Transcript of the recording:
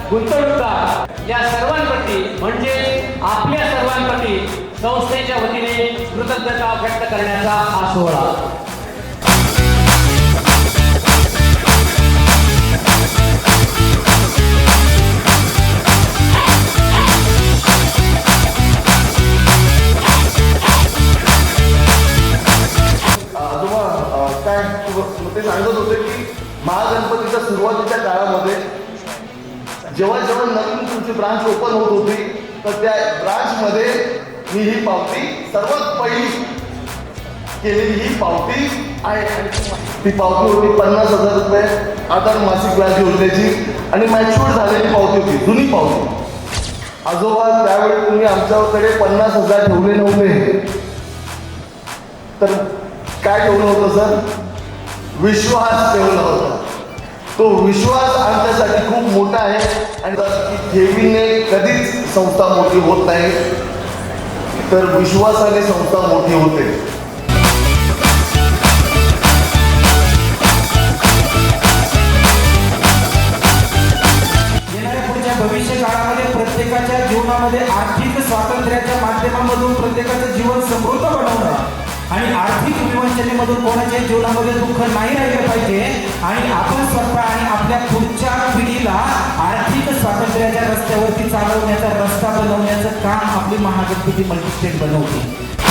गुंतवणूकदार या सर्वांप्रती म्हणजे आपल्या सर्वांप्रती संस्थेच्या वतीने कृतज्ञता व्यक्त करण्याचा हा सोहळा। काय ते सांगत होते की महागणपतीच्या सुरुवातीच्या काळामध्ये जेव्हा जेव्हा नवीन तुमची ब्रांच ओपन होत होती तर त्या ब्रांचमध्ये मी ही पावती सर्वात पहिली केलेली ही पावती आहे। ती पावती होती 50,000 रुपये आधार मासिक व्याज योजनेची आणि मॅच्युअर झालेली पावती होती, जुनी पावती। आजोबा त्यावेळी तुम्ही आमच्याकडे 50,000 ठेवले नव्हते तर काय ठेवलं होतं सर? विश्वास ठेवला होता। तो विश्वास आमच्यासाठी खूप मोठा आहे आणि ठेवीने कधीच संस्था मोठी होत नाही तर विश्वासाने संस्था मोठी होते। येणाऱ्या पुढच्या भविष्य काळामध्ये प्रत्येकाच्या जीवनामध्ये आर्थिक स्वातंत्र्याच्या माध्यमामधून प्रत्येकाचं जीवन समृद्ध बनवणं आणि आर्थिक विवंचनेमधून कोणाच्या जीवनामध्ये दुःख नाही राहिलं पाहिजे आणि आपण स्वतः आणि आपल्या पुढच्या पिढीला आर्थिक स्वातंत्र्याच्या रस्त्यावरती चालवण्याचा रस्ता बनवण्याचं काम आपली महागणपती मल्टीस्टेट बनवते।